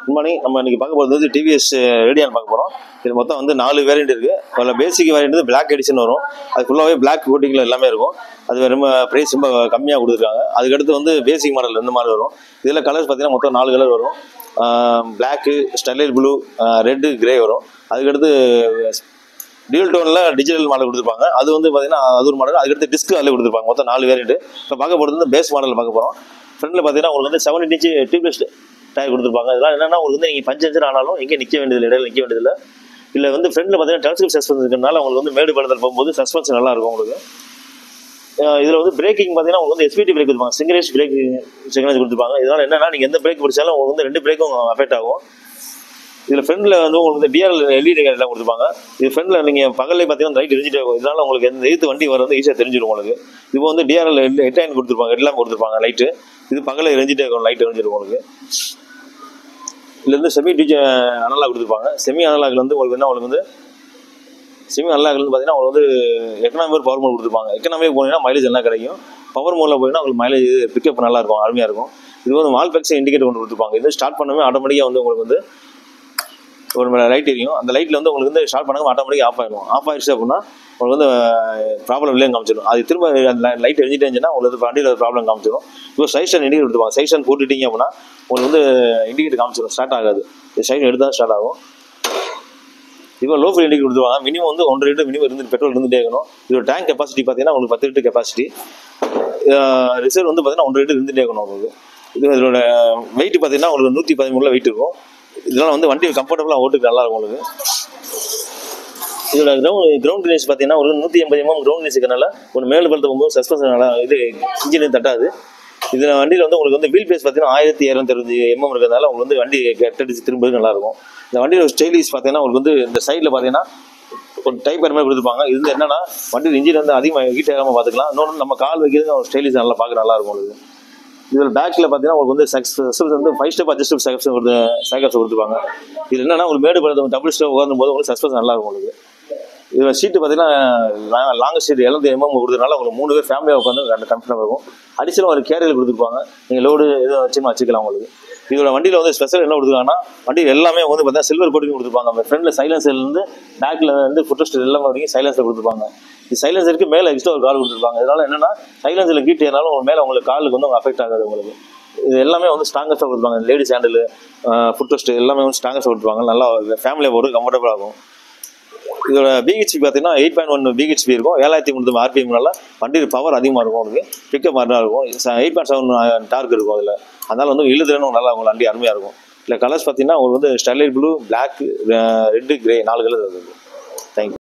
Good morning. நம்ம இன்னைக்கு பார்க்க போகிறது வந்து டிவிஎஸ் ரேடியான் பார்க்க போகிறோம். இது மொத்தம் வந்து 4 வேரியண்ட் இருக்குது. அதில் பேசிக் வேரியண்ட் வந்து பிளாக் எடிஷன் வரும். அது ஃபுல்லாகவே பிளாக் கோட்டிங்கில் எல்லாமே இருக்கும். அது ரொம்ப ப்ரைஸ் ரொம்ப கம்மியாக கொடுத்துருக்காங்க. அதுக்கடுத்து வந்து பேசிக் மாடல் இந்த மாதிரி வரும். இதில் கலர்ஸ் பார்த்தீங்கன்னா மொத்தம் 4 கலர் வரும். Black, starlight blue, red, grey வரும். அதுக்கடுத்து டியூல் டோனில் டிஜிட்டல் மாடல் கொடுத்துருப்பாங்க. அது வந்து பார்த்தீங்கன்னா அது ஒரு மாடல். அதுக்கடுத்து டிஸ்க் அதில் கொடுத்துருப்பாங்க. மொத்தம் 4 வேரியண்ட். இப்போ பார்க்க போகிறது வந்து பேஸ் மாடல் பார்க்க போகிறோம். ஃப்ரண்ட்டில் பார்த்தீங்கன்னா உங்களுக்கு வந்து 7 இன்ச் டியூப்லெஸ் டயர் கொடுத்துருப்பாங்க. இதெல்லாம் என்னன்னா உங்களுக்கு வந்து நீங்கள் பஞ்சர் ஆனாலும் எங்கே நிற்க வேண்டியதில்லை, இடையில நிற்க வேண்டியதில்லை. இல்லை வந்து ஃப்ரண்ட்டில் பார்த்தீங்கன்னா டெலஸ்கோப் சஸ்பென்ஸ் இருக்கிறதுனால உங்களுக்கு வந்து மேடு பள்ளத்தில் போகும்போது சஸ்பென்ஸ் நல்லா இருக்கும் உங்களுக்கு. இதில் வந்து பிரேக்கிங் பார்த்தீங்கன்னா உங்களுக்கு வந்து எஸ்பிடி பிரேக் கொடுப்பாங்க. சிங்கிள் பிரேக் சிக்னேஜ் கொடுத்துருப்பாங்க. இதனால் என்னன்னா நீங்கள் எந்த பிரேக் பிடிச்சாலும் உங்களுக்கு வந்து 2 பிரேக்கும் அஃபெக்ட் ஆகும். இதில் ஃப்ரண்ட்டில் வந்து உங்களுக்கு வந்து டிஆர்எல் எல்இடி எல்லாம் கொடுத்துருப்பாங்க. இது ஃப்ரண்ட்டில் நீங்கள் பகல்லே பார்த்தீங்கன்னா லைட் எரிஞ்சிட்டே இருக்கும். இதனால் உங்களுக்கு எந்த எதிர்த்து வண்டி வர வந்து ஈஸியாக தெரிஞ்சிடும் உங்களுக்கு. இப்போ வந்து டிஆர்எல் ஹெட்லைன் கொடுத்துருப்பாங்க, ஹெட்லாம் கொடுத்துருப்பாங்க லைட்டு. இது பகலில் எரிஞ்சிட்டே இருக்கும், லைட் எரிஞ்சிடும் உங்களுக்கு. இதுலேருந்து செமி அனலாக் கொடுத்துருப்பாங்க. செமி அனலாக்ல வந்து உங்களுக்கு என்ன உங்களுக்கு வந்து செமி அனலாக்ல வந்து பார்த்தீங்கன்னா உங்களுக்கு வந்து எக்கனாமிக் பவர் மோட் கொடுத்துருப்பாங்க. எக்கனாமிக் போனீங்கன்னா மைலேஜ் என்ன கிடைக்கும். பவர் மோடில் போனீங்கன்னா உங்களுக்கு மைலேஜ் பிக்கப் நல்லா இருக்கும், அருமையாக இருக்கும். இது வந்து வால் பேக்ஸ் இண்டிகேட்டர் கொண்டு கொடுத்துருப்பாங்க. இது ஸ்டார்ட் பண்ணவே ஆட்டோமேட்டிக்காக வந்து உங்களுக்கு வந்து ஒரு லைட் எரியும். அந்த லைட்டில் வந்து உங்களுக்கு வந்து ஸ்டார்ட் பண்ணாமல் ஆட்டோமேட்டிக்காக ஆஃப் ஆகிடும். ஆஃப் ஆயிடுச்சு அப்படின்னா உங்களுக்கு வந்து ப்ராப்ளம் இல்லைன்னு காமிச்சிடும். அது திரும்ப அந்த லைட் எரிஞ்சிட்டே இருந்துச்சுன்னா உங்களுக்கு வண்டியில் ஒரு ப்ராப்ளம் காமிச்சிடும். இப்போ சைஸ்டன் இண்டிகேட்டர் கொடுத்துருப்பாங்க. சைஸ்டன் போட்டுட்டீங்க அப்படின்னா உங்களுக்கு வந்து இண்டிகேட்டர் காமிச்சிடும், ஸ்டார்ட் ஆகாது. இது சைடு எடுத்தால் ஸ்டார்ட் ஆகும். இப்போ லோ ஃபில் இண்டிகேட்டர் கொடுத்துருவாங்க. மினிமம் வந்து 1.5 லிட்டர் மினிமம் இருந்து பெட்ரோல் இருந்துட்டே இருக்கணும். இதோட டேங்க் கெப்பாசிட்டி பார்த்தீங்கன்னா உங்களுக்கு 10 லிட்டர் கெப்பாசிட்டி. ரிசர்வ் வந்து பார்த்தீங்கன்னா 1.5 லிட்டர் இருந்துட்டே இருக்கணும் உங்களுக்கு. இதோட வெயிட் பார்த்தீங்கன்னா உங்களுக்கு 113 வெயிட் இருக்கும். இதெல்லாம் வந்து வண்டி கம்ஃபர்டபுளாக ஓட்டுக்கு நல்லா இருக்கும் உங்களுக்கு. இதோட கிரவுண்ட் கிளீனஸ் பார்த்தீங்கன்னா ஒரு 180 mm கிரவுண்ட் கிளீனஸ் இருக்கனால ஒரு மேலே பலத்தை போகும்போது சஸ்பென்ஷன் நல்லா இது இன்ஜின் தட்டாது. இதில் வண்டியில் வந்து உங்களுக்கு வந்து வீல் பேஸ் பார்த்தீங்கன்னா 1260 mm இருக்கிறதுனால உங்களுக்கு வந்து வண்டி கட்டடிச்சு திரும்புறது நல்லாயிருக்கும். இந்த வண்டியோட ஸ்டைலிஷ் பார்த்தீங்கன்னா உங்களுக்கு வந்து இந்த சைடில் பார்த்தீங்கன்னா ஒரு டைப் மாதிரி கொடுத்துருப்பாங்க. இது வந்து என்னன்னா வண்டியில் இன்ஜின் வந்து அதிகமாக ஹீட் ஆகாமல் பார்த்துக்கலாம். இன்னொன்று நம்ம கால் வைக்கிறது ஒரு ஸ்டைலிஷ் நல்லா பார்க்க நல்லாயிருக்கும் உங்களுக்கு. இதில் பேக்கில் பார்த்தீங்கன்னா உங்களுக்கு வந்து சஸ்பென்ஸ் வந்து 5 ஸ்டெப் அட்ஜஸ்டபிள் சைக்கிள்ஸ் கொடுத்துருப்பாங்க. இது என்னன்னா உங்களுக்கு மேடு பள்ளம் டபுள் ஸ்டெப் உட்காரும் போது உங்களுக்கு சஸ்பென்ஸ் நல்லா இருக்கும் உங்களுக்கு. இதில் சீட்டு பார்த்தீங்கன்னா லாங் சீட் 70 mm கொடுத்ததுனால உங்களுக்கு 3 பேர் ஃபேமிலியாக உட்காந்து கம்ஃபர்டபுளாக இருக்கும். அடிஷனல் ஒரு கேரியர் கொடுத்துருப்பாங்க. நீங்கள் லோடு எதுவும் வச்சுக்கலாம் உங்களுக்கு. இதோட வண்டியில் வந்து ஸ்பெஷல் என்ன கொடுத்துருக்காங்கன்னா வண்டி எல்லாமே வந்து பார்த்தீங்கன்னா சில்வர் கோட்டிங் கொடுத்துருப்பாங்க. அந்த ஃப்ரண்ட்டில் சைலன்சர்லேருந்து பேக்கில் வந்து ஃபுட்ரெஸ்ட் எல்லாமே வரைக்கும் சைலன்சர் கொடுத்துருப்பாங்க. இது சைலன்சருக்கு மேலே எக்ஸ்ட்ரா ஒரு கால் கொடுத்துருப்பாங்க. இதனால என்னன்னா சைலன்சரில் கீட் ஏறினாலும் உங்கள் மேலே உங்களுக்கு காலுக்கு வந்து அஃபெக்ட் ஆகாது உங்களுக்கு. இது எல்லாமே வந்து ஸ்ட்ராங்கஸ்ட்டாக கொடுத்துருப்பாங்க. லேடிஸ் ஹேண்டில், ஃபுட்ரெஸ்ட் எல்லாமே வந்து ஸ்ட்ராங்கஸ்ட்டாக கொடுத்துருப்பாங்க. நல்லா ஃபேமிலியாக போகிறது கம்ஃபர்டபுளாக இருக்கும். இதோட பிஹெச்பி பார்த்தீங்கன்னா 8.1 பிஹெச்பி இருக்கும். 7300 RPM வண்டி பவர் அதிகமாக இருக்கும் உங்களுக்கு. பிக்கப் நல்லா இருக்கும். 8.7 டார்க் இருக்கும் அதில். அதனால் வந்து இழுதுறனும் நல்லா இருக்கும், வண்டி அருமையாக இருக்கும். இல்லை கலர்ஸ் பார்த்தீங்கன்னா உங்களுக்கு வந்து starlight blue, black, red, grey 4 colour இருக்குது. தேங்க்யூ.